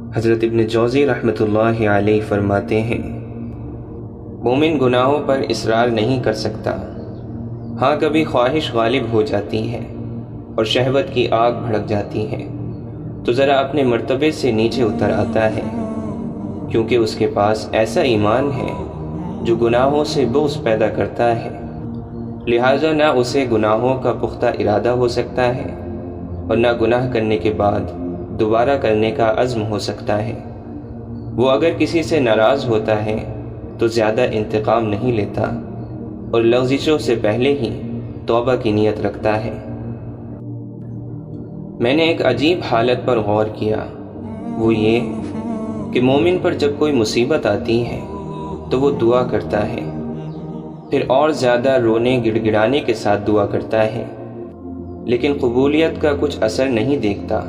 حضرت ابن جوزی رحمۃ اللہ علیہ فرماتے ہیں، مومن گناہوں پر اصرار نہیں کر سکتا، ہاں کبھی خواہش غالب ہو جاتی ہے اور شہوت کی آگ بھڑک جاتی ہے تو ذرا اپنے مرتبے سے نیچے اتر آتا ہے، کیونکہ اس کے پاس ایسا ایمان ہے جو گناہوں سے بغض پیدا کرتا ہے، لہٰذا نہ اسے گناہوں کا پختہ ارادہ ہو سکتا ہے اور نہ گناہ کرنے کے بعد دوبارہ کرنے کا عزم ہو سکتا ہے۔ وہ اگر کسی سے ناراض ہوتا ہے تو زیادہ انتقام نہیں لیتا اور لغزشوں سے پہلے ہی توبہ کی نیت رکھتا ہے۔ میں نے ایک عجیب حالت پر غور کیا، وہ یہ کہ مومن پر جب کوئی مصیبت آتی ہے تو وہ دعا کرتا ہے، پھر اور زیادہ رونے گڑ گڑانے کے ساتھ دعا کرتا ہے، لیکن قبولیت کا کچھ اثر نہیں دیکھتا۔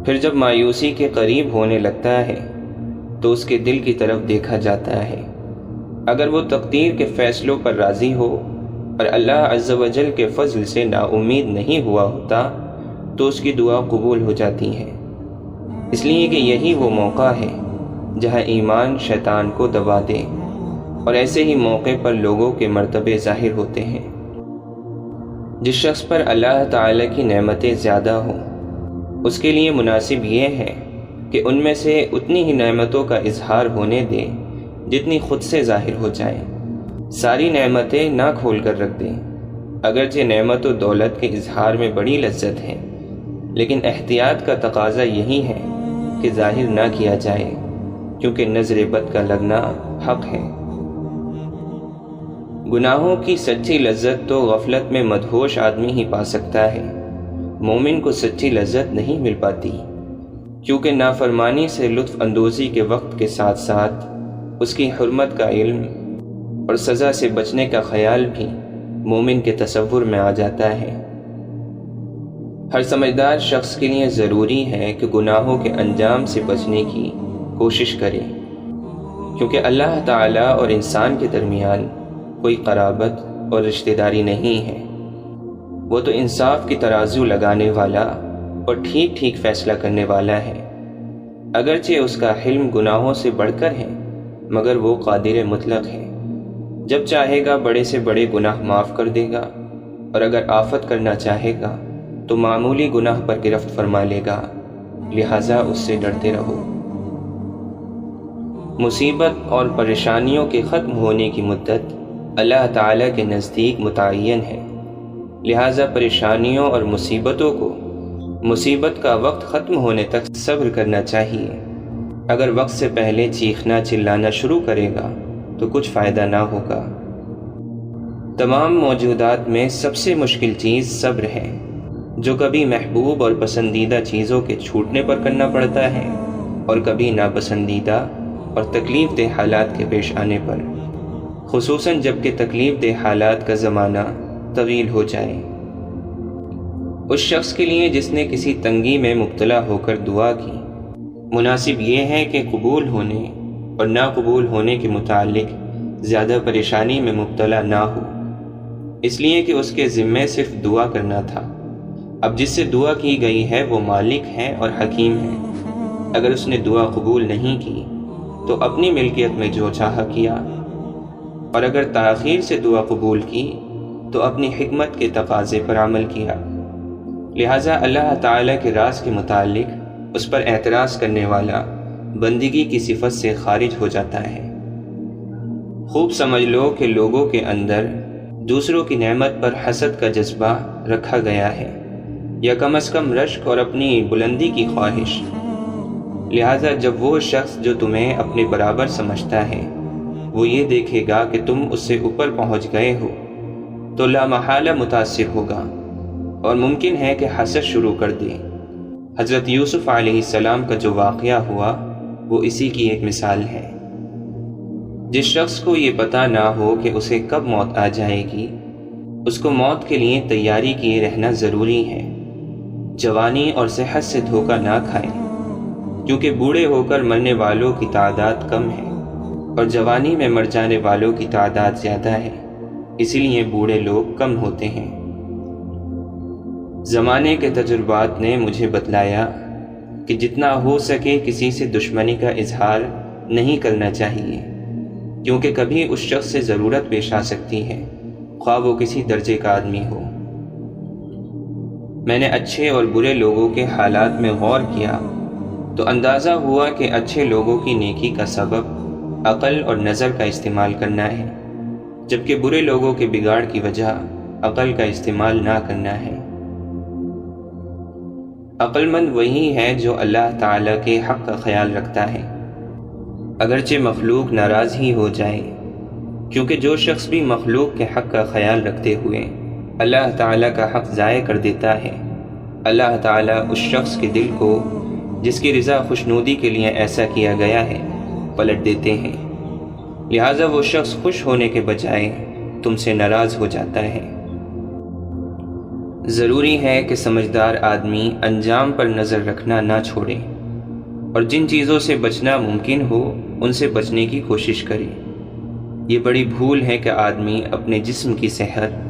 پھر جب مایوسی کے قریب ہونے لگتا ہے تو اس کے دل کی طرف دیکھا جاتا ہے، اگر وہ تقدیر کے فیصلوں پر راضی ہو اور اللہ عز و جل کے فضل سے نا امید نہیں ہوا ہوتا تو اس کی دعا قبول ہو جاتی ہے، اس لیے کہ یہی وہ موقع ہے جہاں ایمان شیطان کو دبا دے، اور ایسے ہی موقع پر لوگوں کے مرتبے ظاہر ہوتے ہیں۔ جس شخص پر اللہ تعالی کی نعمتیں زیادہ ہوں اس کے لیے مناسب یہ ہے کہ ان میں سے اتنی ہی نعمتوں کا اظہار ہونے دے جتنی خود سے ظاہر ہو جائیں، ساری نعمتیں نہ کھول کر رکھ دیں، اگرچہ نعمت و دولت کے اظہار میں بڑی لذت ہے، لیکن احتیاط کا تقاضا یہی ہے کہ ظاہر نہ کیا جائے، کیونکہ نظر بد کا لگنا حق ہے۔ گناہوں کی سچی لذت تو غفلت میں مدہوش آدمی ہی پا سکتا ہے، مومن کو سچی لذت نہیں مل پاتی، کیونکہ نافرمانی سے لطف اندوزی کے وقت کے ساتھ ساتھ اس کی حرمت کا علم اور سزا سے بچنے کا خیال بھی مومن کے تصور میں آ جاتا ہے۔ ہر سمجھدار شخص کے لیے ضروری ہے کہ گناہوں کے انجام سے بچنے کی کوشش کرے، کیونکہ اللہ تعالیٰ اور انسان کے درمیان کوئی قرابت اور رشتہ داری نہیں ہے، وہ تو انصاف کی ترازو لگانے والا اور ٹھیک ٹھیک فیصلہ کرنے والا ہے، اگرچہ اس کا حلم گناہوں سے بڑھ کر ہے مگر وہ قادر مطلق ہے، جب چاہے گا بڑے سے بڑے گناہ معاف کر دے گا، اور اگر آفت کرنا چاہے گا تو معمولی گناہ پر گرفت فرما لے گا، لہٰذا اس سے ڈرتے رہو۔ مصیبت اور پریشانیوں کے ختم ہونے کی مدت اللہ تعالیٰ کے نزدیک متعین ہے، لہٰذا پریشانیوں اور مصیبتوں کو مصیبت کا وقت ختم ہونے تک صبر کرنا چاہیے۔ اگر وقت سے پہلے چیخنا چلانا شروع کرے گا تو کچھ فائدہ نہ ہوگا۔ تمام موجودات میں سب سے مشکل چیز صبر ہے، جو کبھی محبوب اور پسندیدہ چیزوں کے چھوٹنے پر کرنا پڑتا ہے اور کبھی ناپسندیدہ اور تکلیف دہ حالات کے پیش آنے پر، خصوصاً جب کہ تکلیف دہ حالات کا زمانہ طویل ہو جائے۔ اس شخص کے لیے جس نے کسی تنگی میں مبتلا ہو کر دعا کی، مناسب یہ ہے کہ قبول ہونے اور نہ قبول ہونے کے متعلق زیادہ پریشانی میں مبتلا نہ ہو، اس لیے کہ اس کے ذمے صرف دعا کرنا تھا۔ اب جس سے دعا کی گئی ہے وہ مالک ہے اور حکیم ہے، اگر اس نے دعا قبول نہیں کی تو اپنی ملکیت میں جو چاہا کیا، اور اگر تاخیر سے دعا قبول کی تو اپنی حکمت کے تقاضے پر عمل کیا، لہٰذا اللہ تعالیٰ کے راز کے متعلق اس پر اعتراض کرنے والا بندگی کی صفت سے خارج ہو جاتا ہے۔ خوب سمجھ لو کہ لوگوں کے اندر دوسروں کی نعمت پر حسد کا جذبہ رکھا گیا ہے، یا کم از کم رشک اور اپنی بلندی کی خواہش، لہٰذا جب وہ شخص جو تمہیں اپنے برابر سمجھتا ہے وہ یہ دیکھے گا کہ تم اس سے اوپر پہنچ گئے ہو تو لا محالہ متاثر ہوگا اور ممکن ہے کہ حسد شروع کر دے۔ حضرت یوسف علیہ السلام کا جو واقعہ ہوا وہ اسی کی ایک مثال ہے۔ جس شخص کو یہ پتہ نہ ہو کہ اسے کب موت آ جائے گی، اس کو موت کے لیے تیاری کیے رہنا ضروری ہے۔ جوانی اور صحت سے دھوکہ نہ کھائیں، کیونکہ بوڑھے ہو کر مرنے والوں کی تعداد کم ہے اور جوانی میں مر جانے والوں کی تعداد زیادہ ہے، اسی لیے بوڑھے لوگ کم ہوتے ہیں۔ زمانے کے تجربات نے مجھے بتلایا کہ جتنا ہو سکے کسی سے دشمنی کا اظہار نہیں کرنا چاہیے، کیونکہ کبھی اس شخص سے ضرورت پیش آ سکتی ہے، خواہ وہ کسی درجے کا آدمی ہو۔ میں نے اچھے اور برے لوگوں کے حالات میں غور کیا تو اندازہ ہوا کہ اچھے لوگوں کی نیکی کا سبب عقل اور نظر کا استعمال کرنا ہے، جبکہ برے لوگوں کے بگاڑ کی وجہ عقل کا استعمال نہ کرنا ہے۔ عقل مند وہی ہے جو اللہ تعالیٰ کے حق کا خیال رکھتا ہے، اگرچہ مخلوق ناراض ہی ہو جائے، کیونکہ جو شخص بھی مخلوق کے حق کا خیال رکھتے ہوئے اللہ تعالیٰ کا حق ضائع کر دیتا ہے، اللہ تعالیٰ اس شخص کے دل کو جس کی رضا خوشنودی کے لیے ایسا کیا گیا ہے پلٹ دیتے ہیں، لہٰذا وہ شخص خوش ہونے کے بجائے تم سے ناراض ہو جاتا ہے۔ ضروری ہے کہ سمجھدار آدمی انجام پر نظر رکھنا نہ چھوڑے، اور جن چیزوں سے بچنا ممکن ہو ان سے بچنے کی کوشش کرے۔ یہ بڑی بھول ہے کہ آدمی اپنے جسم کی صحت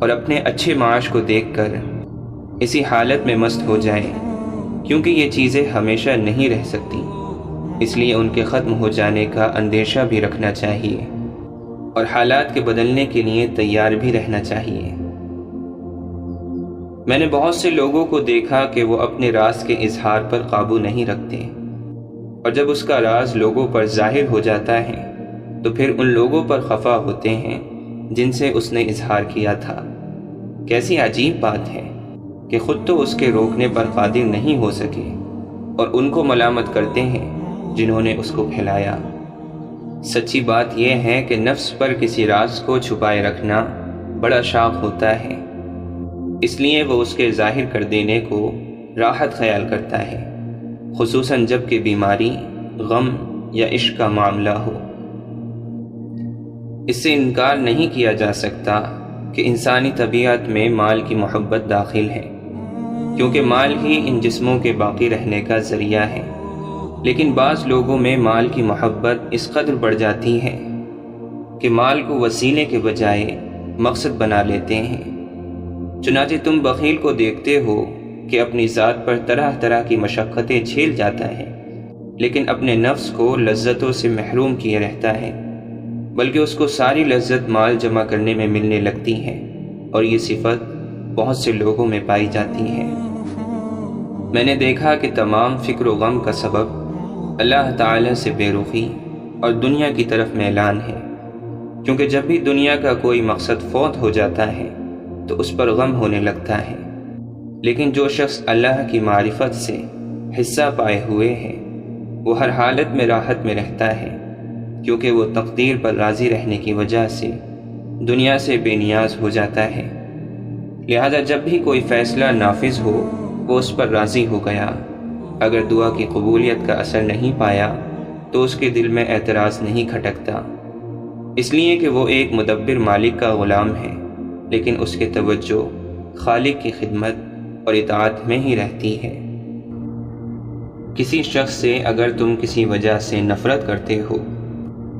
اور اپنے اچھے معاش کو دیکھ کر اسی حالت میں مست ہو جائے، کیونکہ یہ چیزیں ہمیشہ نہیں رہ سکتی، اس لیے ان کے ختم ہو جانے کا اندیشہ بھی رکھنا چاہیے اور حالات کے بدلنے کے لیے تیار بھی رہنا چاہیے۔ میں نے بہت سے لوگوں کو دیکھا کہ وہ اپنے راز کے اظہار پر قابو نہیں رکھتے، اور جب اس کا راز لوگوں پر ظاہر ہو جاتا ہے تو پھر ان لوگوں پر خفا ہوتے ہیں جن سے اس نے اظہار کیا تھا۔ کیسی عجیب بات ہے کہ خود تو اس کے روکنے پر قادر نہیں ہو سکے، اور ان کو ملامت کرتے ہیں جنہوں نے اس کو پھیلایا۔ سچی بات یہ ہے کہ نفس پر کسی راز کو چھپائے رکھنا بڑا شاق ہوتا ہے، اس لیے وہ اس کے ظاہر کر دینے کو راحت خیال کرتا ہے، خصوصاً جب کہ بیماری، غم یا عشق کا معاملہ ہو۔ اس سے انکار نہیں کیا جا سکتا کہ انسانی طبیعت میں مال کی محبت داخل ہے، کیونکہ مال ہی ان جسموں کے باقی رہنے کا ذریعہ ہے، لیکن بعض لوگوں میں مال کی محبت اس قدر بڑھ جاتی ہے کہ مال کو وسیلے کے بجائے مقصد بنا لیتے ہیں۔ چنانچہ تم بخیل کو دیکھتے ہو کہ اپنی ذات پر طرح طرح کی مشقتیں جھیل جاتا ہے، لیکن اپنے نفس کو لذتوں سے محروم کیے رہتا ہے، بلکہ اس کو ساری لذت مال جمع کرنے میں ملنے لگتی ہے، اور یہ صفت بہت سے لوگوں میں پائی جاتی ہے۔ میں نے دیکھا کہ تمام فکر و غم کا سبب اللہ تعالیٰ سے بے رخی اور دنیا کی طرف میلان ہے، کیونکہ جب بھی دنیا کا کوئی مقصد فوت ہو جاتا ہے تو اس پر غم ہونے لگتا ہے، لیکن جو شخص اللہ کی معرفت سے حصہ پائے ہوئے ہے وہ ہر حالت میں راحت میں رہتا ہے، کیونکہ وہ تقدیر پر راضی رہنے کی وجہ سے دنیا سے بے نیاز ہو جاتا ہے، لہذا جب بھی کوئی فیصلہ نافذ ہو وہ اس پر راضی ہو گیا۔ اگر دعا کی قبولیت کا اثر نہیں پایا تو اس کے دل میں اعتراض نہیں کھٹکتا، اس لیے کہ وہ ایک مدبر مالک کا غلام ہے، لیکن اس کے توجہ خالق کی خدمت اور اطاعت میں ہی رہتی ہے۔ کسی شخص سے اگر تم کسی وجہ سے نفرت کرتے ہو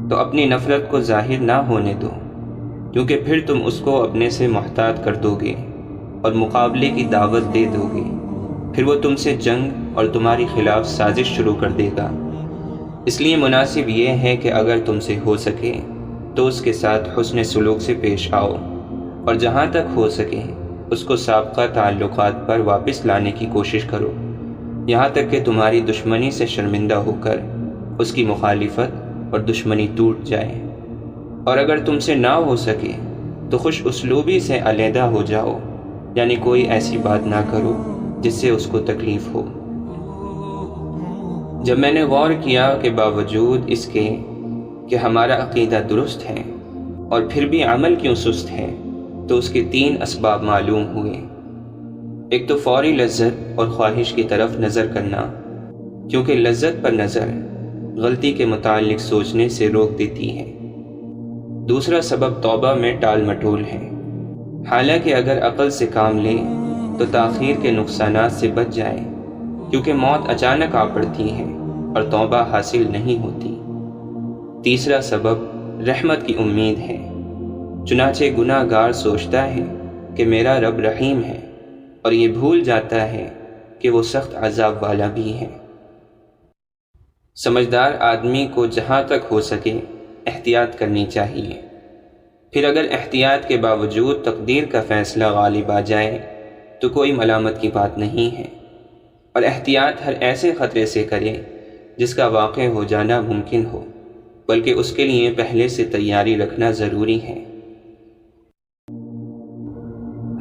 تو اپنی نفرت کو ظاہر نہ ہونے دو، کیونکہ پھر تم اس کو اپنے سے محتاط کر دو گے اور مقابلے کی دعوت دے دو گے، پھر وہ تم سے جنگ اور تمہاری خلاف سازش شروع کر دے گا۔ اس لیے مناسب یہ ہے کہ اگر تم سے ہو سکے تو اس کے ساتھ حسن سلوک سے پیش آؤ، اور جہاں تک ہو سکے اس کو سابقہ تعلقات پر واپس لانے کی کوشش کرو، یہاں تک کہ تمہاری دشمنی سے شرمندہ ہو کر اس کی مخالفت اور دشمنی ٹوٹ جائے، اور اگر تم سے نہ ہو سکے تو خوش اسلوبی سے علیحدہ ہو جاؤ، یعنی کوئی ایسی بات نہ کرو جس سے اس کو تکلیف ہو۔ جب میں نے غور کیا کہ باوجود اس کے کہ ہمارا عقیدہ درست ہے اور پھر بھی عمل کیوں سست ہے، تو اس کے 3 اسباب معلوم ہوئے۔ ایک تو فوری لذت اور خواہش کی طرف نظر کرنا، کیونکہ لذت پر نظر غلطی کے متعلق سوچنے سے روک دیتی ہے۔ دوسرا سبب توبہ میں ٹال مٹول ہے، حالانکہ اگر عقل سے کام لے تو تاخیر کے نقصانات سے بچ جائے، کیونکہ موت اچانک آ پڑتی ہے اور توبہ حاصل نہیں ہوتی۔ تیسرا سبب رحمت کی امید ہے، چنانچہ گناہ گار سوچتا ہے کہ میرا رب رحیم ہے، اور یہ بھول جاتا ہے کہ کہ وہ سخت عذاب والا بھی ہے۔ سمجھدار آدمی کو جہاں تک ہو سکے احتیاط کرنی چاہیے، پھر اگر احتیاط کے باوجود تقدیر کا فیصلہ غالب آ جائے تو کوئی ملامت کی بات نہیں ہے، اور احتیاط ہر ایسے خطرے سے کرے جس کا واقع ہو جانا ممکن ہو، بلکہ اس کے لیے پہلے سے تیاری رکھنا ضروری ہے۔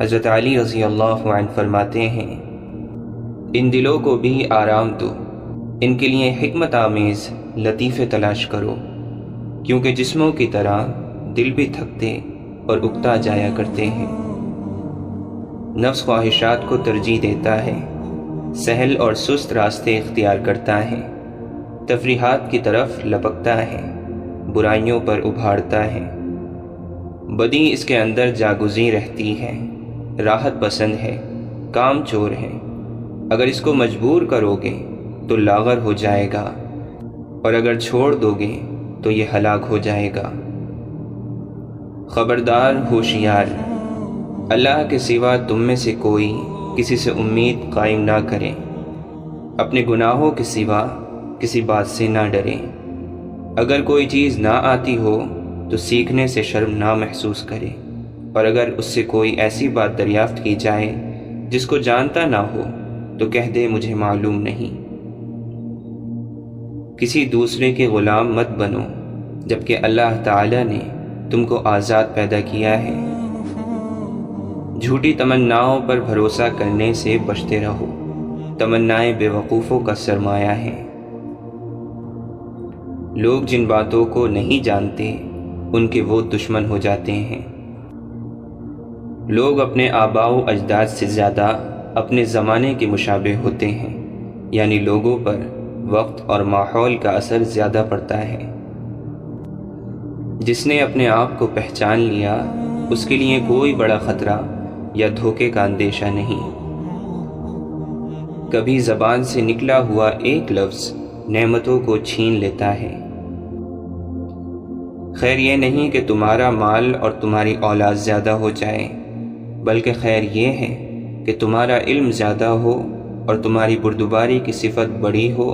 حضرت علی رضی اللہ عنہ فرماتے ہیں، ان دلوں کو بھی آرام دو، ان کے لیے حکمت آمیز لطیفے تلاش کرو، کیونکہ جسموں کی طرح دل بھی تھکتے اور اکتا جایا کرتے ہیں۔ نفس خواہشات کو ترجیح دیتا ہے، سہل اور سست راستے اختیار کرتا ہے، تفریحات کی طرف لپکتا ہے، برائیوں پر ابھارتا ہے، بدی اس کے اندر جاگزی رہتی ہے، راحت پسند ہے، کام چور ہے، اگر اس کو مجبور کرو گے تو لاغر ہو جائے گا، اور اگر چھوڑ دو گے تو یہ ہلاک ہو جائے گا۔ خبردار، ہوشیار، اللہ کے سوا تم میں سے کوئی کسی سے امید قائم نہ کرے، اپنے گناہوں کے سوا کسی بات سے نہ ڈرے، اگر کوئی چیز نہ آتی ہو تو سیکھنے سے شرم نہ محسوس کرے، اور اگر اس سے کوئی ایسی بات دریافت کی جائے جس کو جانتا نہ ہو تو کہہ دے مجھے معلوم نہیں۔ کسی دوسرے کے غلام مت بنو جبکہ اللہ تعالی نے تم کو آزاد پیدا کیا ہے۔ جھوٹی تمناؤں پر بھروسہ کرنے سے بچتے رہو، تمنائیں بے وقوفوں کا سرمایہ ہیں۔ لوگ جن باتوں کو نہیں جانتے ان کے وہ دشمن ہو جاتے ہیں۔ لوگ اپنے آباء و اجداد سے زیادہ اپنے زمانے کے مشابہ ہوتے ہیں، یعنی لوگوں پر وقت اور ماحول کا اثر زیادہ پڑتا ہے۔ جس نے اپنے آپ کو پہچان لیا اس کے لیے کوئی بڑا خطرہ یا دھوکے کا اندیشہ نہیں۔ کبھی زبان سے نکلا ہوا ایک لفظ نعمتوں کو چھین لیتا ہے۔ خیر یہ نہیں کہ تمہارا مال اور تمہاری اولاد زیادہ ہو جائے، بلکہ خیر یہ ہے کہ تمہارا علم زیادہ ہو اور تمہاری بردباری کی صفت بڑی ہو،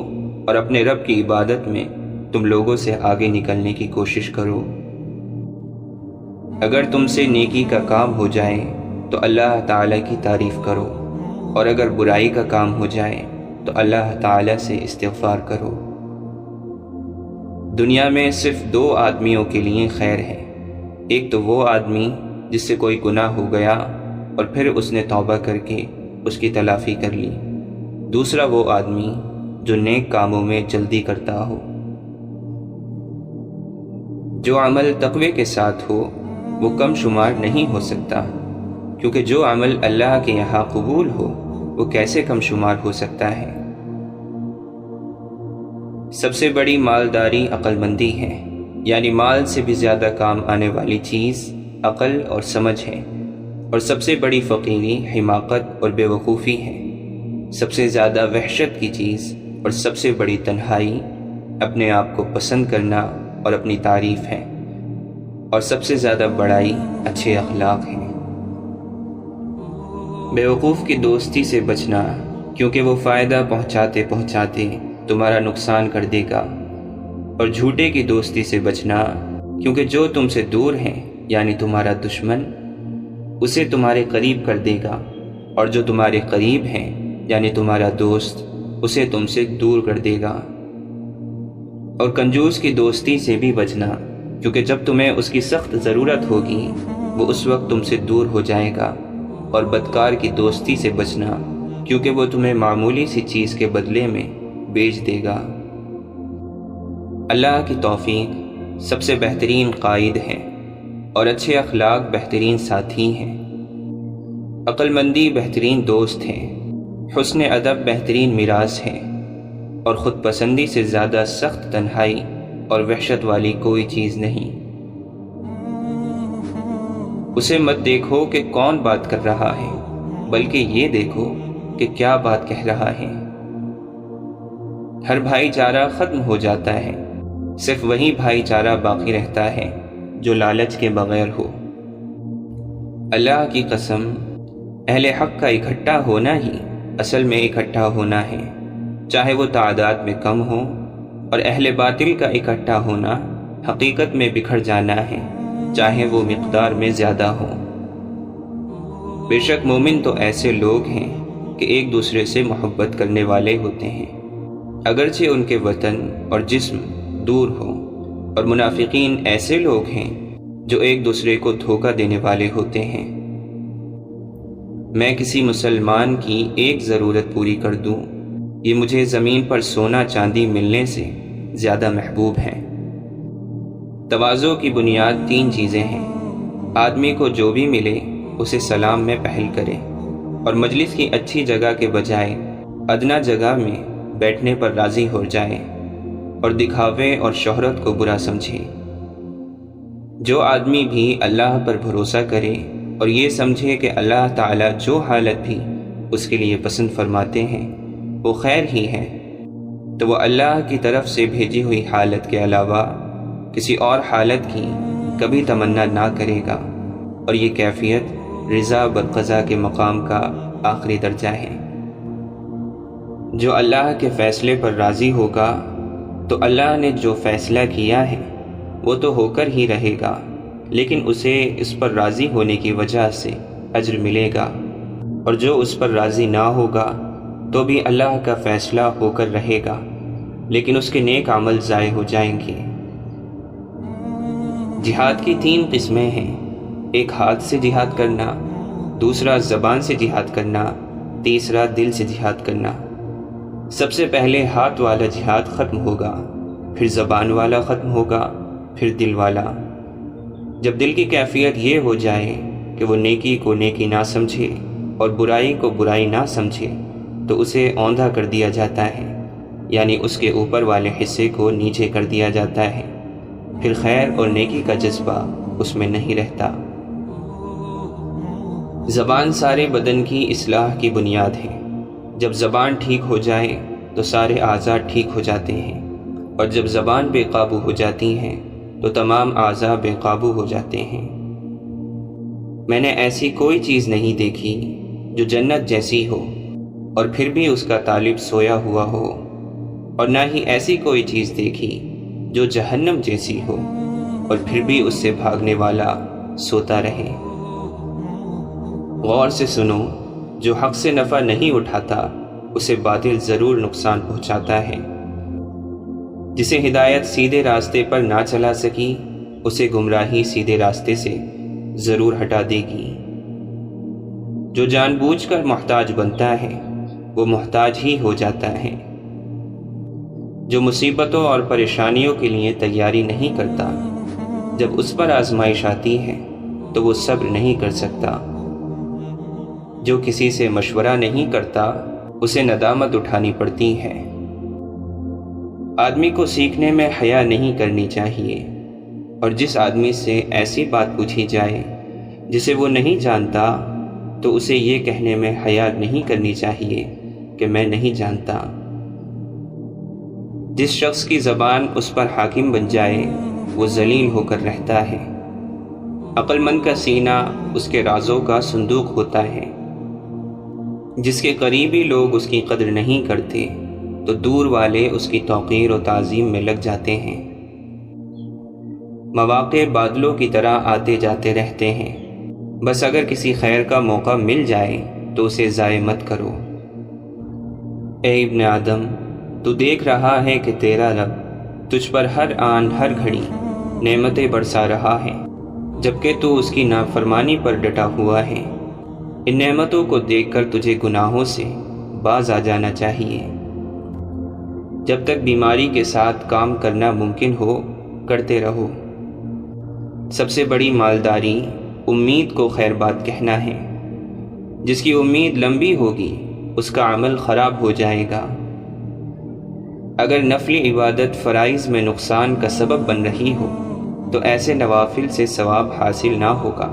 اور اپنے رب کی عبادت میں تم لوگوں سے آگے نکلنے کی کوشش کرو۔ اگر تم سے نیکی کا کام ہو جائے تو اللہ تعالیٰ کی تعریف کرو، اور اگر برائی کا کام ہو جائے تو اللہ تعالیٰ سے استغفار کرو۔ دنیا میں صرف دو آدمیوں کے لیے خیر ہے، ایک تو وہ آدمی جس سے کوئی گناہ ہو گیا اور پھر اس نے توبہ کر کے اس کی تلافی کر لی، دوسرا وہ آدمی جو نیک کاموں میں جلدی کرتا ہو۔ جو عمل تقوی کے ساتھ ہو وہ کم شمار نہیں ہو سکتا، کیونکہ جو عمل اللہ کے یہاں قبول ہو وہ کیسے کم شمار ہو سکتا ہے۔ سب سے بڑی مالداری عقل مندی ہے، یعنی مال سے بھی زیادہ کام آنے والی چیز عقل اور سمجھ ہے، اور سب سے بڑی فقیری حماقت اور بے وقوفی ہے۔ سب سے زیادہ وحشت کی چیز اور سب سے بڑی تنہائی اپنے آپ کو پسند کرنا اور اپنی تعریف ہے، اور سب سے زیادہ بڑائی اچھے اخلاق ہیں۔ بے وقوف کی دوستی سے بچنا، کیونکہ وہ فائدہ پہنچاتے پہنچاتے تمہارا نقصان کر دے گا، اور جھوٹے کی دوستی سے بچنا، کیونکہ جو تم سے دور ہیں یعنی تمہارا دشمن اسے تمہارے قریب کر دے گا، اور جو تمہارے قریب ہیں یعنی تمہارا دوست اسے تم سے دور کر دے گا۔ اور کنجوس کی دوستی سے بھی بچنا، کیونکہ جب تمہیں اس کی سخت ضرورت ہوگی وہ اس وقت تم سے دور ہو جائے گا۔ اور بدکار کی دوستی سے بچنا، کیونکہ وہ تمہیں معمولی سی چیز کے بدلے میں بیچ دے گا۔ اللہ کی توفیق سب سے بہترین قائد ہے، اور اچھے اخلاق بہترین ساتھی ہیں۔ عقل مندی بہترین دوست ہے، حسن ادب بہترین میراث ہے، اور خود پسندی سے زیادہ سخت تنہائی اور وحشت والی کوئی چیز نہیں۔ اسے مت دیکھو کہ کون بات کر رہا ہے، بلکہ یہ دیکھو کہ کیا بات کہہ رہا ہے۔ ہر بھائی چارہ ختم ہو جاتا ہے، صرف وہی بھائی چارہ باقی رہتا ہے جو لالچ کے بغیر ہو۔ اللہ کی قسم، اہل حق کا اکٹھا ہونا ہی اصل میں اکٹھا ہونا ہے، چاہے وہ تعداد میں کم ہو، اور اہل باطل کا اکٹھا ہونا حقیقت میں بکھر جانا ہے، چاہے وہ مقدار میں زیادہ ہو۔ بے شک مومن تو ایسے لوگ ہیں کہ ایک دوسرے سے محبت کرنے والے ہوتے ہیں، اگرچہ ان کے وطن اور جسم دور ہوں، اور منافقین ایسے لوگ ہیں جو ایک دوسرے کو دھوکہ دینے والے ہوتے ہیں۔ میں کسی مسلمان کی ایک ضرورت پوری کر دوں، یہ مجھے زمین پر سونا چاندی ملنے سے زیادہ محبوب ہے۔ تواضع کی بنیاد 3 چیزیں ہیں۔ آدمی کو جو بھی ملے اسے سلام میں پہل کرے، اور مجلس کی اچھی جگہ کے بجائے ادنا جگہ میں بیٹھنے پر راضی ہو جائے، اور دکھاوے اور شہرت کو برا سمجھے۔ جو آدمی بھی اللہ پر بھروسہ کرے اور یہ سمجھے کہ اللہ تعالیٰ جو حالت بھی اس کے لیے پسند فرماتے ہیں وہ خیر ہی ہے، تو وہ اللہ کی طرف سے بھیجی ہوئی حالت کے علاوہ کسی اور حالت کی کبھی تمنا نہ کرے گا، اور یہ کیفیت رضا بالقضاء کے مقام کا آخری درجہ ہے۔ جو اللہ کے فیصلے پر راضی ہوگا تو اللہ نے جو فیصلہ کیا ہے وہ تو ہو کر ہی رہے گا، لیکن اسے اس پر راضی ہونے کی وجہ سے اجر ملے گا، اور جو اس پر راضی نہ ہوگا تو بھی اللہ کا فیصلہ ہو کر رہے گا، لیکن اس کے نیک عمل ضائع ہو جائیں گے۔ جہاد کی 3 قسمیں ہیں، ایک ہاتھ سے جہاد کرنا، دوسرا زبان سے جہاد کرنا، تیسرا دل سے جہاد کرنا۔ سب سے پہلے ہاتھ والا جہاد ختم ہوگا، پھر زبان والا ختم ہوگا، پھر دل والا۔ جب دل کی کیفیت یہ ہو جائے کہ وہ نیکی کو نیکی نہ سمجھے اور برائی کو برائی نہ سمجھے تو اسے اوندھا کر دیا جاتا ہے، یعنی اس کے اوپر والے حصے کو نیچے کر دیا جاتا ہے، پھر خیر اور نیکی کا جذبہ اس میں نہیں رہتا۔ زبان سارے بدن کی اصلاح کی بنیاد ہے۔ جب زبان ٹھیک ہو جائے تو سارے اعضاء ٹھیک ہو جاتے ہیں، اور جب زبان بے قابو ہو جاتی ہیں تو تمام اعضاء بے قابو ہو جاتے ہیں۔ میں نے ایسی کوئی چیز نہیں دیکھی جو جنت جیسی ہو اور پھر بھی اس کا طالب سویا ہوا ہو، اور نہ ہی ایسی کوئی چیز دیکھی جو جہنم جیسی ہو اور پھر بھی اس سے بھاگنے والا سوتا رہے۔ غور سے سنو، جو حق سے نفع نہیں اٹھاتا اسے باطل ضرور نقصان پہنچاتا ہے۔ جسے ہدایت سیدھے راستے پر نہ چلا سکی اسے گمراہی سیدھے راستے سے ضرور ہٹا دے گی۔ جو جان بوجھ کر محتاج بنتا ہے وہ محتاج ہی ہو جاتا ہے۔ جو مصیبتوں اور پریشانیوں کے لیے تیاری نہیں کرتا، جب اس پر آزمائش آتی ہے تو وہ صبر نہیں کر سکتا۔ جو کسی سے مشورہ نہیں کرتا اسے ندامت اٹھانی پڑتی ہے۔ آدمی کو سیکھنے میں حیا نہیں کرنی چاہیے، اور جس آدمی سے ایسی بات پوچھی جائے جسے وہ نہیں جانتا تو اسے یہ کہنے میں حیا نہیں کرنی چاہیے کہ میں نہیں جانتا۔ جس شخص کی زبان اس پر حاکم بن جائے وہ ذلیل ہو کر رہتا ہے۔ عقل مند کا سینہ اس کے رازوں کا صندوق ہوتا ہے۔ جس کے قریبی لوگ اس کی قدر نہیں کرتے تو دور والے اس کی توقیر و تعظیم میں لگ جاتے ہیں۔ مواقع بادلوں کی طرح آتے جاتے رہتے ہیں، بس اگر کسی خیر کا موقع مل جائے تو اسے ضائع مت کرو۔ اے ابن آدم، تو دیکھ رہا ہے کہ تیرا رب تجھ پر ہر آن ہر گھڑی نعمتیں برسا رہا ہے، جبکہ تو اس کی نافرمانی پر ڈٹا ہوا ہے۔ ان نعمتوں کو دیکھ کر تجھے گناہوں سے باز آ جانا چاہیے۔ جب تک بیماری کے ساتھ کام کرنا ممکن ہو کرتے رہو۔ سب سے بڑی مالداری امید کو خیر بات کہنا ہے۔ جس کی امید لمبی ہوگی اس کا عمل خراب ہو جائے گا۔ اگر نفلی عبادت فرائض میں نقصان کا سبب بن رہی ہو تو ایسے نوافل سے ثواب حاصل نہ ہوگا۔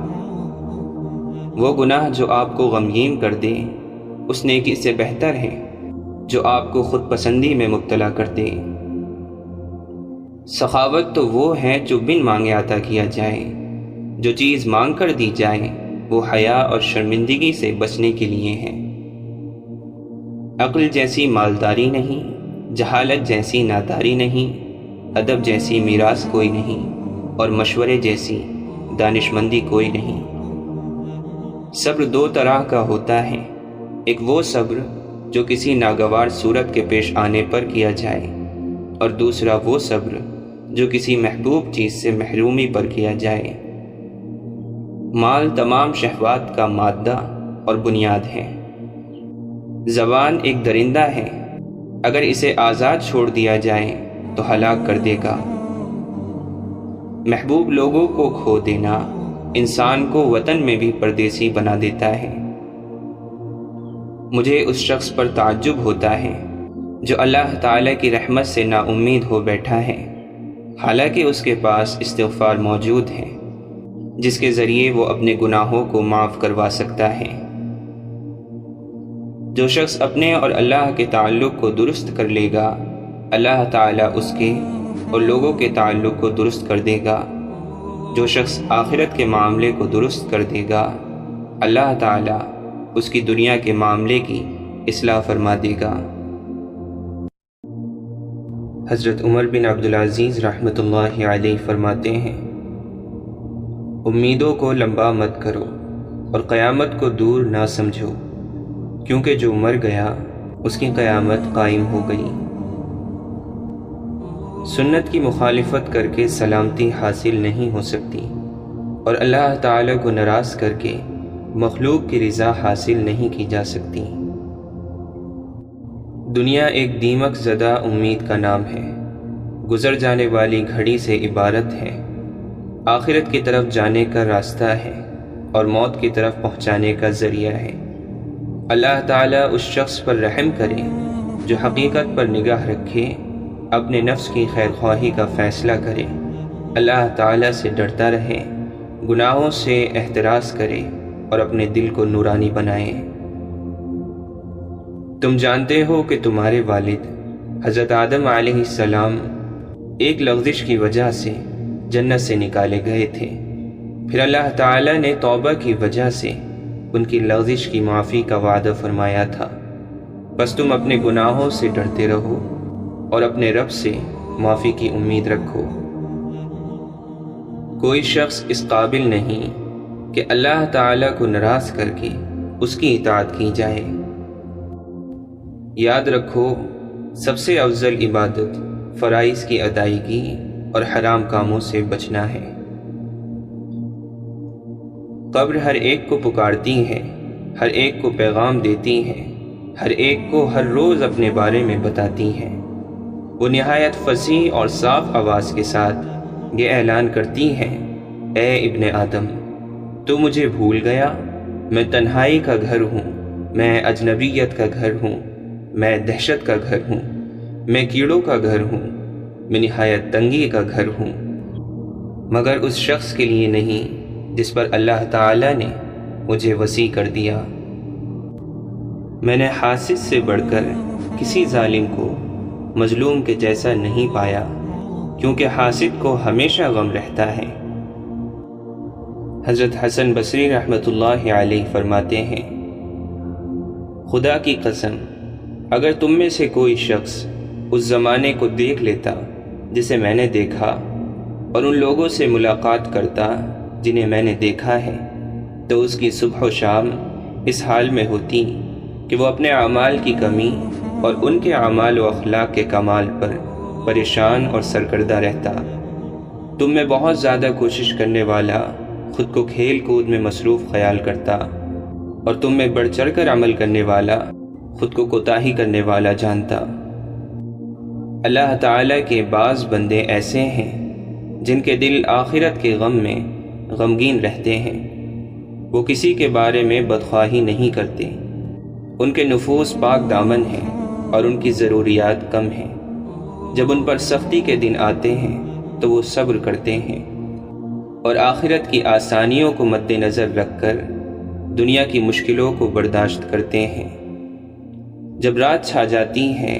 وہ گناہ جو آپ کو غمگین کر دے اس نیکی سے بہتر ہے جو آپ کو خود پسندی میں مبتلا کر دے۔ سخاوت تو وہ ہے جو بن مانگے عطا کیا جائے۔ جو چیز مانگ کر دی جائے وہ حیا اور شرمندگی سے بچنے کے لیے ہے۔ عقل جیسی مالداری نہیں، جہالت جیسی ناداری نہیں، ادب جیسی میراث کوئی نہیں، اور مشورے جیسی دانشمندی کوئی نہیں۔ صبر دو طرح کا ہوتا ہے، ایک وہ صبر جو کسی ناگوار صورت کے پیش آنے پر کیا جائے، اور دوسرا وہ صبر جو کسی محبوب چیز سے محرومی پر کیا جائے۔ مال تمام شہوات کا مادہ اور بنیاد ہے۔ زبان ایک درندہ ہے، اگر اسے آزاد چھوڑ دیا جائے تو ہلاک کر دے گا۔ محبوب لوگوں کو کھو دینا انسان کو وطن میں بھی پردیسی بنا دیتا ہے۔ مجھے اس شخص پر تعجب ہوتا ہے جو اللہ تعالیٰ کی رحمت سے نا امید ہو بیٹھا ہے، حالانکہ اس کے پاس استغفار موجود ہے جس کے ذریعے وہ اپنے گناہوں کو معاف کروا سکتا ہے۔ جو شخص اپنے اور اللہ کے تعلق کو درست کر لے گا، اللہ تعالیٰ اس کے اور لوگوں کے تعلق کو درست کر دے گا۔ جو شخص آخرت کے معاملے کو درست کر دے گا، اللہ تعالیٰ اس کی دنیا کے معاملے کی اصلاح فرما دے گا۔ حضرت عمر بن عبدالعزیز رحمۃ اللہ علیہ فرماتے ہیں، امیدوں کو لمبا مت کرو اور قیامت کو دور نہ سمجھو، کیونکہ جو مر گیا اس کی قیامت قائم ہو گئی۔ سنت کی مخالفت کر کے سلامتی حاصل نہیں ہو سکتی، اور اللہ تعالیٰ کو ناراض کر کے مخلوق کی رضا حاصل نہیں کی جا سکتی۔ دنیا ایک دیمک زدہ امید کا نام ہے، گزر جانے والی گھڑی سے عبارت ہے، آخرت کی طرف جانے کا راستہ ہے اور موت کی طرف پہنچانے کا ذریعہ ہے۔ اللہ تعالیٰ اس شخص پر رحم کرے جو حقیقت پر نگاہ رکھے، اپنے نفس کی خیر خواہی کا فیصلہ کرے، اللہ تعالیٰ سے ڈرتا رہے، گناہوں سے احتراز کرے اور اپنے دل کو نورانی بنائے۔ تم جانتے ہو کہ تمہارے والد حضرت آدم علیہ السلام ایک لغزش کی وجہ سے جنت سے نکالے گئے تھے، پھر اللہ تعالیٰ نے توبہ کی وجہ سے ان کی لغزش کی معافی کا وعدہ فرمایا تھا۔ بس تم اپنے گناہوں سے ڈرتے رہو اور اپنے رب سے معافی کی امید رکھو۔ کوئی شخص اس قابل نہیں کہ اللہ تعالیٰ کو ناراض کر کے اس کی اطاعت کی جائے۔ یاد رکھو، سب سے افضل عبادت فرائض کی ادائیگی اور حرام کاموں سے بچنا ہے۔ قبر ہر ایک کو پکارتی ہے، ہر ایک کو پیغام دیتی ہے، ہر ایک کو ہر روز اپنے بارے میں بتاتی ہے۔ وہ نہایت فصیح اور صاف آواز کے ساتھ یہ اعلان کرتی ہے، اے ابن آدم، تو مجھے بھول گیا؟ میں تنہائی کا گھر ہوں، میں اجنبیت کا گھر ہوں، میں دہشت کا گھر ہوں، میں کیڑوں کا گھر ہوں، میں نہایت تنگی کا گھر ہوں، مگر اس شخص کے لیے نہیں جس پر اللہ تعالیٰ نے مجھے وسیع کر دیا۔ میں نے حاسد سے بڑھ کر کسی ظالم کو مظلوم کے جیسا نہیں پایا، کیونکہ حاسد کو ہمیشہ غم رہتا ہے۔ حضرت حسن بصری رحمۃ اللہ علیہ فرماتے ہیں، خدا کی قسم، اگر تم میں سے کوئی شخص اس زمانے کو دیکھ لیتا جسے میں نے دیکھا، اور ان لوگوں سے ملاقات کرتا جنہیں میں نے دیکھا ہے، تو اس کی صبح و شام اس حال میں ہوتی کہ وہ اپنے اعمال کی کمی اور ان کے اعمال و اخلاق کے کمال پر پریشان اور سرکردہ رہتا۔ تم میں بہت زیادہ کوشش کرنے والا خود کو کھیل کود میں مصروف خیال کرتا، اور تم میں بڑھ چڑھ کر عمل کرنے والا خود کو کوتاہی کرنے والا جانتا۔ اللہ تعالیٰ کے بعض بندے ایسے ہیں جن کے دل آخرت کے غم میں غمگین رہتے ہیں، وہ کسی کے بارے میں بدخواہی نہیں کرتے، ان کے نفوس پاک دامن ہیں اور ان کی ضروریات کم ہیں۔ جب ان پر سختی کے دن آتے ہیں تو وہ صبر کرتے ہیں، اور آخرت کی آسانیوں کو مد نظر رکھ کر دنیا کی مشکلوں کو برداشت کرتے ہیں۔ جب رات چھا جاتی ہے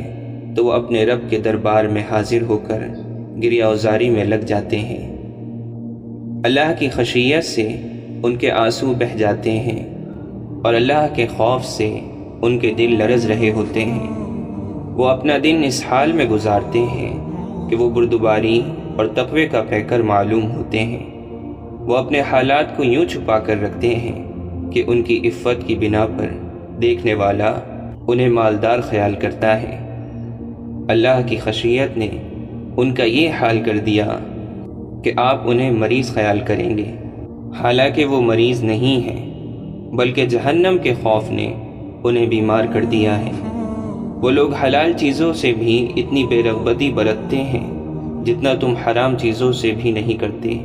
تو وہ اپنے رب کے دربار میں حاضر ہو کر گریہ وزاری میں لگ جاتے ہیں۔ اللہ کی خشیت سے ان کے آنسو بہہ جاتے ہیں، اور اللہ کے خوف سے ان کے دل لرز رہے ہوتے ہیں۔ وہ اپنا دن اس حال میں گزارتے ہیں کہ وہ بردباری اور تقوی کا پیکر معلوم ہوتے ہیں۔ وہ اپنے حالات کو یوں چھپا کر رکھتے ہیں کہ ان کی عفت کی بنا پر دیکھنے والا انہیں مالدار خیال کرتا ہے۔ اللہ کی خشیت نے ان کا یہ حال کر دیا کہ آپ انہیں مریض خیال کریں گے، حالانکہ وہ مریض نہیں ہیں، بلکہ جہنم کے خوف نے انہیں بیمار کر دیا ہے۔ وہ لوگ حلال چیزوں سے بھی اتنی بے رغبتی برتتے ہیں جتنا تم حرام چیزوں سے بھی نہیں کرتے۔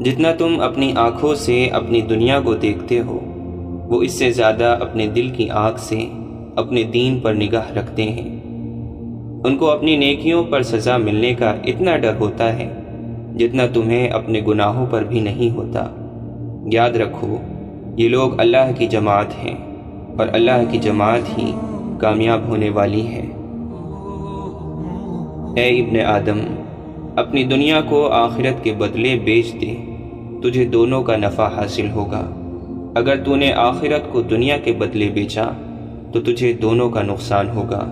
جتنا تم اپنی آنکھوں سے اپنی دنیا کو دیکھتے ہو، وہ اس سے زیادہ اپنے دل کی آنکھ سے اپنے دین پر نگاہ رکھتے ہیں۔ ان کو اپنی نیکیوں پر سزا ملنے کا اتنا ڈر ہوتا ہے جتنا تمہیں اپنے گناہوں پر بھی نہیں ہوتا۔ یاد رکھو، یہ لوگ اللہ کی جماعت ہیں اور اللہ کی جماعت ہی کامیاب ہونے والی ہے۔ اے ابن آدم، اپنی دنیا کو آخرت کے بدلے بیچ دے، تجھے دونوں کا نفع حاصل ہوگا۔ اگر تو نے آخرت کو دنیا کے بدلے بیچا تو تجھے دونوں کا نقصان ہوگا۔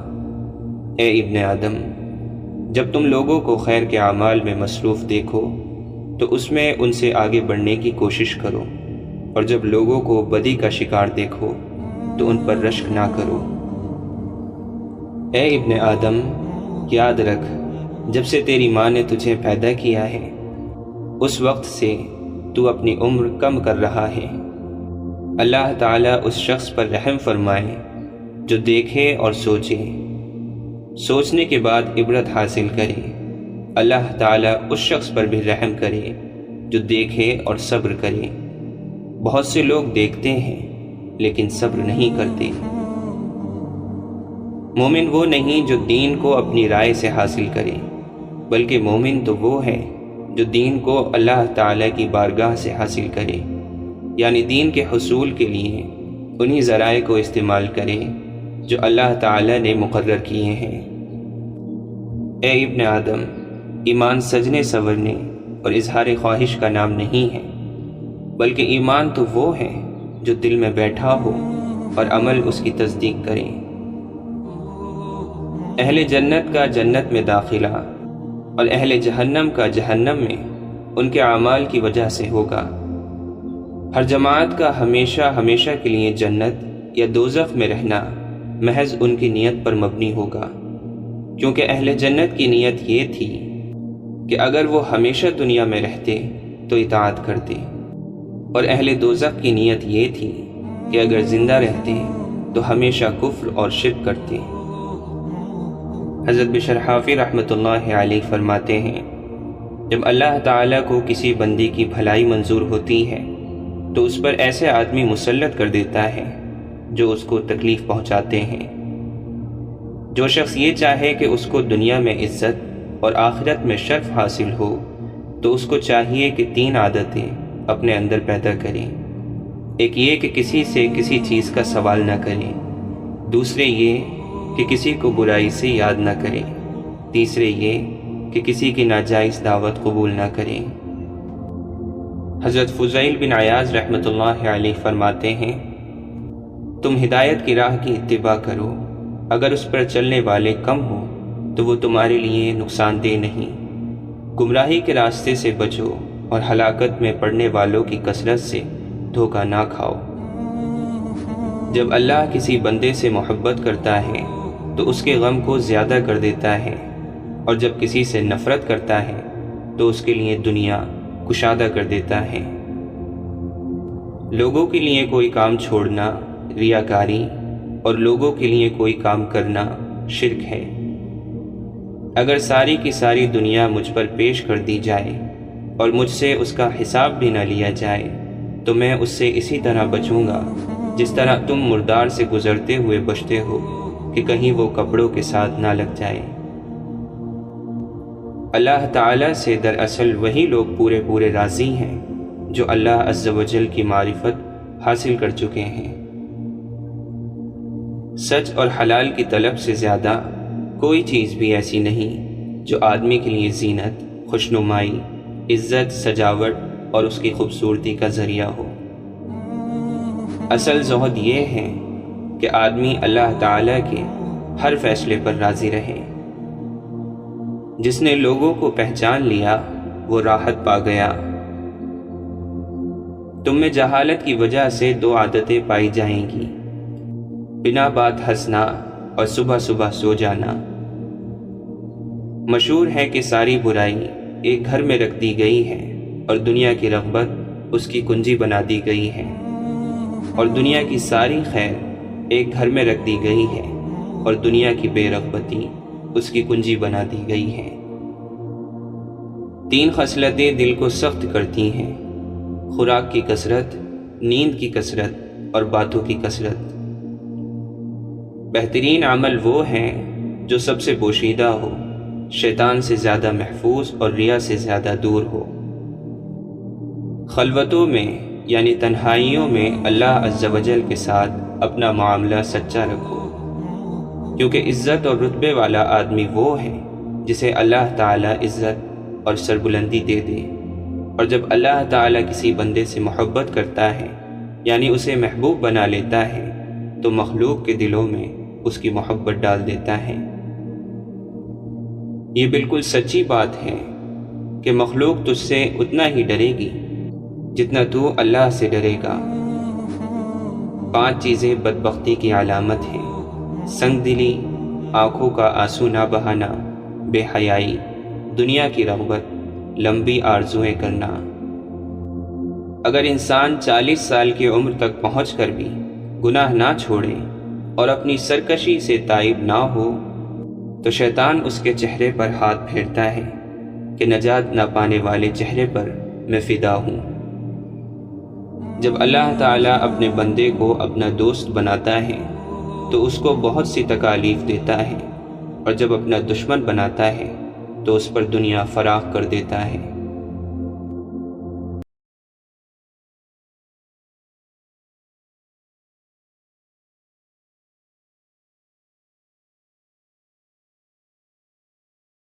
اے ابن آدم، جب تم لوگوں کو خیر کے اعمال میں مصروف دیکھو تو اس میں ان سے آگے بڑھنے کی کوشش کرو، اور جب لوگوں کو بدی کا شکار دیکھو تو ان پر رشک نہ کرو۔ اے ابن آدم، یاد رکھ، جب سے تیری ماں نے تجھے پیدا کیا ہے اس وقت سے تو اپنی عمر کم کر رہا ہے۔ اللہ تعالیٰ اس شخص پر رحم فرمائے جو دیکھے اور سوچے، سوچنے کے بعد عبرت حاصل کرے۔ اللہ تعالیٰ اس شخص پر بھی رحم کرے جو دیکھے اور صبر کرے۔ بہت سے لوگ دیکھتے ہیں لیکن صبر نہیں کرتے۔ مومن وہ نہیں جو دین کو اپنی رائے سے حاصل کرے، بلکہ مومن تو وہ ہے جو دین کو اللہ تعالیٰ کی بارگاہ سے حاصل کرے، یعنی دین کے حصول کے لیے انہی ذرائع کو استعمال کرے جو اللہ تعالیٰ نے مقرر کیے ہیں۔ اے ابن آدم، ایمان سجنے سنورنے اور اظہار خواہش کا نام نہیں ہے، بلکہ ایمان تو وہ ہے جو دل میں بیٹھا ہو اور عمل اس کی تصدیق کرے۔ اہل جنت کا جنت میں داخلہ اور اہل جہنم کا جہنم میں ان کے اعمال کی وجہ سے ہوگا۔ ہر جماعت کا ہمیشہ ہمیشہ کے لیے جنت یا دوزخ میں رہنا محض ان کی نیت پر مبنی ہوگا، کیونکہ اہل جنت کی نیت یہ تھی کہ اگر وہ ہمیشہ دنیا میں رہتے تو اطاعت کرتے، اور اہل دوزخ کی نیت یہ تھی کہ اگر زندہ رہتے تو ہمیشہ کفر اور شرک کرتے۔ حضرت بشر حافی رحمۃ اللہ علیہ فرماتے ہیں، جب اللہ تعالیٰ کو کسی بندے کی بھلائی منظور ہوتی ہے تو اس پر ایسے آدمی مسلط کر دیتا ہے جو اس کو تکلیف پہنچاتے ہیں۔ جو شخص یہ چاہے کہ اس کو دنیا میں عزت اور آخرت میں شرف حاصل ہو تو اس کو چاہیے کہ 3 عادتیں اپنے اندر پیدا کرے۔ ایک یہ کہ کسی سے کسی چیز کا سوال نہ کرے، دوسرے یہ کہ کسی کو برائی سے یاد نہ کرے، تیسرے یہ کہ کسی کی ناجائز دعوت قبول نہ کرے۔ حضرت فضیل بن عیاض رحمۃ اللہ علیہ فرماتے ہیں، تم ہدایت کی راہ کی اتباع کرو، اگر اس پر چلنے والے کم ہوں تو وہ تمہارے لیے نقصان دہ نہیں۔ گمراہی کے راستے سے بچو اور ہلاکت میں پڑنے والوں کی کثرت سے دھوکہ نہ کھاؤ۔ جب اللہ کسی بندے سے محبت کرتا ہے تو اس کے غم کو زیادہ کر دیتا ہے، اور جب کسی سے نفرت کرتا ہے تو اس کے لیے دنیا کشادہ کر دیتا ہے۔ لوگوں کے لیے کوئی کام چھوڑنا ریاکاری، اور لوگوں کے لیے کوئی کام کرنا شرک ہے۔ اگر ساری کی ساری دنیا مجھ پر پیش کر دی جائے اور مجھ سے اس کا حساب بھی نہ لیا جائے تو میں اس سے اسی طرح بچوں گا جس طرح تم مردار سے گزرتے ہوئے بچتے ہو کہ کہیں وہ کپڑوں کے ساتھ نہ لگ جائے۔ اللہ تعالیٰ سے دراصل وہی لوگ پورے راضی ہیں جو اللہ عز و جل کی معرفت حاصل کر چکے ہیں۔ سچ اور حلال کی طلب سے زیادہ کوئی چیز بھی ایسی نہیں جو آدمی کے لیے زینت، خوشنمائی، عزت، سجاوٹ اور اس کی خوبصورتی کا ذریعہ ہو۔ اصل زہد یہ ہے کہ آدمی اللہ تعالیٰ کے ہر فیصلے پر راضی رہے۔ جس نے لوگوں کو پہچان لیا وہ راحت پا گیا۔ تم میں جہالت کی وجہ سے 2 عادتیں پائی جائیں گی، بنا بات ہنسنا اور صبح صبح سو جانا۔ مشہور ہے کہ ساری برائی ایک گھر میں رکھ دی گئی ہے اور دنیا کی رغبت اس کی کنجی بنا دی گئی ہے، اور دنیا کی ساری خیر ایک گھر میں رکھ دی گئی ہے اور دنیا کی بے رغبتی اس کی کنجی بنا دی گئی ہے۔ 3 خصلتیں دل کو سخت کرتی ہیں: خوراک کی کثرت، نیند کی کثرت اور باتوں کی کثرت۔ بہترین عمل وہ ہیں جو سب سے پوشیدہ ہو، شیطان سے زیادہ محفوظ اور ریا سے زیادہ دور ہو۔ خلوتوں میں یعنی تنہائیوں میں اللہ عز و جل کے ساتھ اپنا معاملہ سچا رکھو، کیونکہ عزت اور رتبے والا آدمی وہ ہے جسے اللہ تعالیٰ عزت اور سربلندی دے دے۔ اور جب اللہ تعالیٰ کسی بندے سے محبت کرتا ہے یعنی اسے محبوب بنا لیتا ہے تو مخلوق کے دلوں میں اس کی محبت ڈال دیتا ہے۔ یہ بالکل سچی بات ہے کہ مخلوق تجھ سے اتنا ہی ڈرے گی جتنا تو اللہ سے ڈرے گا۔ 5 چیزیں بدبختی کی علامت ہیں: سنگ دلی، آنکھوں کا آنسو نہ بہانا، بے حیائی، دنیا کی رغبت، لمبی آرزوئیں کرنا۔ اگر انسان 40 سال کی عمر تک پہنچ کر بھی گناہ نہ چھوڑے اور اپنی سرکشی سے تائب نہ ہو تو شیطان اس کے چہرے پر ہاتھ پھیرتا ہے کہ نجات نہ پانے والے چہرے پر میں فدا ہوں۔ جب اللہ تعالیٰ اپنے بندے کو اپنا دوست بناتا ہے تو اس کو بہت سی تکالیف دیتا ہے، اور جب اپنا دشمن بناتا ہے تو اس پر دنیا فراخ کر دیتا ہے۔